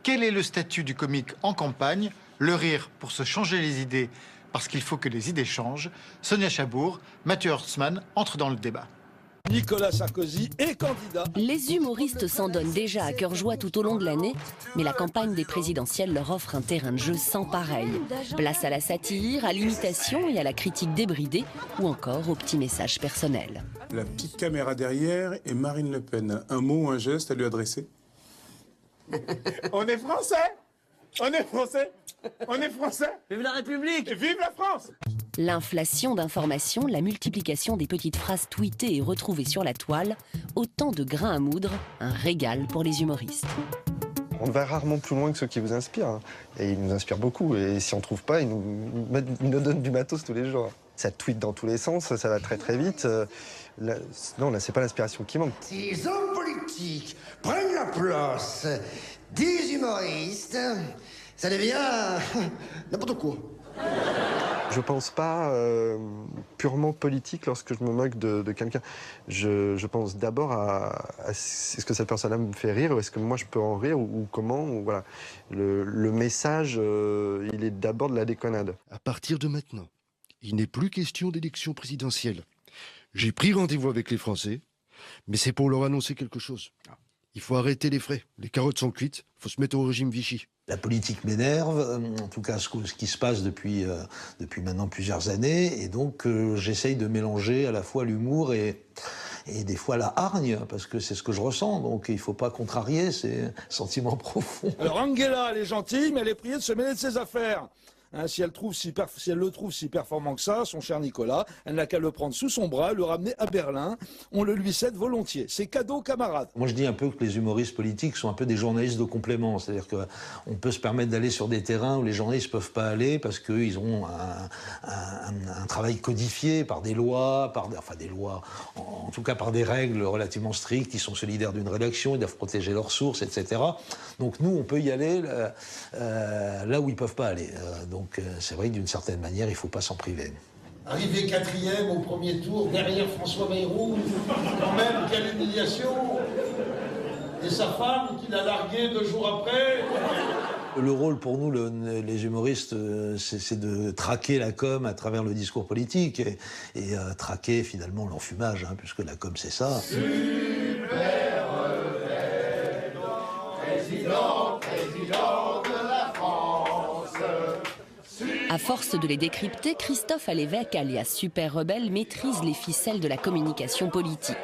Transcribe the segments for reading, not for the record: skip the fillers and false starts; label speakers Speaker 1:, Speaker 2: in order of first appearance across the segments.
Speaker 1: Quel est le statut du comique en campagne? Le rire pour se changer les idées, parce qu'il faut que les idées changent. Sonia Chabour, Mathieu Horstmann entrent dans le débat.
Speaker 2: Nicolas Sarkozy est candidat.
Speaker 3: Les humoristes s'en donnent déjà à cœur joie tout au long de l'année, mais la campagne des présidentielles leur offre un terrain de jeu sans pareil. Place à la satire, à l'imitation et à la critique débridée, ou encore aux petits messages personnels.
Speaker 4: La petite caméra derrière et Marine Le Pen. Un mot ou un geste à lui adresser? On est français! On est français! On est français!
Speaker 5: Vive la République!
Speaker 4: Et vive la France!
Speaker 3: L'inflation d'informations, la multiplication des petites phrases tweetées et retrouvées sur la toile, autant de grains à moudre, un régal pour les humoristes.
Speaker 6: On va rarement plus loin que ceux qui vous inspirent. Hein. Et ils nous inspirent beaucoup. Et si on ne trouve pas, ils nous donnent du matos tous les jours. Ça tweet dans tous les sens, ça va très très vite. Là, c'est pas l'inspiration qui manque.
Speaker 7: Ces hommes politiques prennent la place des humoristes, ça devient n'importe quoi.
Speaker 6: Je pense pas purement politique lorsque je me moque de quelqu'un. Je pense d'abord à est-ce que cette personne-là me fait rire, ou est-ce que moi je peux en rire, ou comment, ou voilà. Le message, il est d'abord de la déconnade.
Speaker 8: À partir de maintenant, il n'est plus question d'élection présidentielle. J'ai pris rendez-vous avec les Français, mais c'est pour leur annoncer quelque chose. Il faut arrêter les frais. Les carottes sont cuites, il faut se mettre au régime Vichy.
Speaker 9: La politique m'énerve, en tout cas ce qui se passe depuis maintenant plusieurs années, et donc j'essaye de mélanger à la fois l'humour et des fois la hargne, parce que c'est ce que je ressens, donc il ne faut pas contrarier ces sentiments profonds.
Speaker 2: Alors Angela, elle est gentille, mais elle est priée de se mêler de ses affaires. Hein, si elle le trouve si performant que ça, son cher Nicolas, elle n'a qu'à le prendre sous son bras, le ramener à Berlin. On le lui cède volontiers. C'est cadeau, camarade.
Speaker 9: Moi, je dis un peu que les humoristes politiques sont un peu des journalistes de complément. C'est-à-dire qu'on peut se permettre d'aller sur des terrains où les journalistes ne peuvent pas aller parce qu'ils ont un travail codifié par des lois, en tout cas par des règles relativement strictes. Ils sont solidaires d'une rédaction, ils doivent protéger leurs sources, etc. Donc nous, on peut y aller là où ils ne peuvent pas aller. Donc c'est vrai que d'une certaine manière, il ne faut pas s'en priver.
Speaker 10: Arrivé 4e au premier tour, derrière François Bayrou, quand même, quelle humiliation! Et sa femme, qui l'a largué 2 jours après.
Speaker 9: Le rôle pour nous, les humoristes, c'est de traquer la com à travers le discours politique et traquer finalement l'enfumage, hein, puisque la com, c'est ça.
Speaker 10: Super rebelle, président de la France.
Speaker 3: À force de les décrypter, Christophe Alévèque, alias Super Rebelle, maîtrise les ficelles de la communication politique.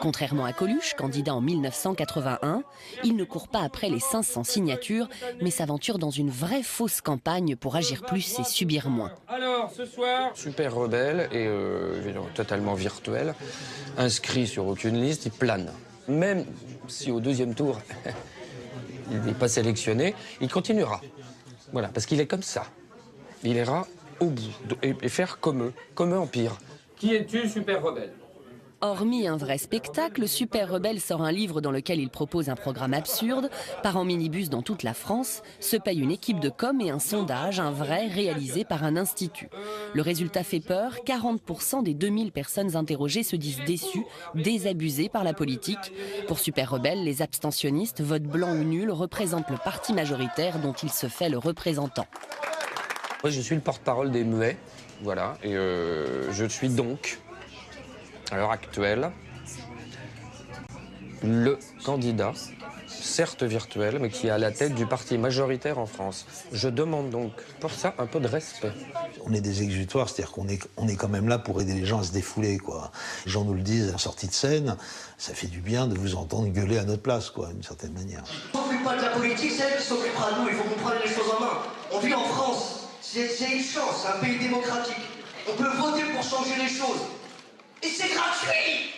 Speaker 3: Contrairement à Coluche, candidat en 1981, il ne court pas après les 500 signatures, mais s'aventure dans une vraie fausse campagne pour agir plus et subir moins.
Speaker 11: Alors, ce soir, Super Rebelle est totalement virtuel, inscrit sur aucune liste, il plane. Même si au 2e tour, il n'est pas sélectionné, il continuera. Voilà, parce qu'il est comme ça. Il ira au bout et faire comme eux en pire. Qui es-tu, Super Rebelle?
Speaker 3: Hormis un vrai spectacle, Super Rebelle sort un livre dans lequel il propose un programme absurde, part en minibus dans toute la France, se paye une équipe de com et un sondage, un vrai, réalisé par un institut. Le résultat fait peur, 40% des 2000 personnes interrogées se disent déçues, désabusées par la politique. Pour Super Rebelle, les abstentionnistes, vote blanc ou nul, représentent le parti majoritaire dont il se fait le représentant.
Speaker 11: Moi, je suis le porte-parole des muets, voilà, et je suis donc, à l'heure actuelle, le candidat, certes virtuel, mais qui est à la tête du parti majoritaire en France. Je demande donc pour ça un peu de respect.
Speaker 9: On est des exutoires, c'est-à-dire qu'on est quand même là pour aider les gens à se défouler, quoi. Les gens nous le disent en sortie de scène, ça fait du bien de vous entendre gueuler à notre place, quoi, d'une certaine manière.
Speaker 7: On ne s'occupe pas de la politique, c'est elle qui s'occupera de nous, il faut qu'on prenne les choses en main. On vit en France. C'est une chance, un pays démocratique. On peut voter pour changer les choses. Et c'est gratuit!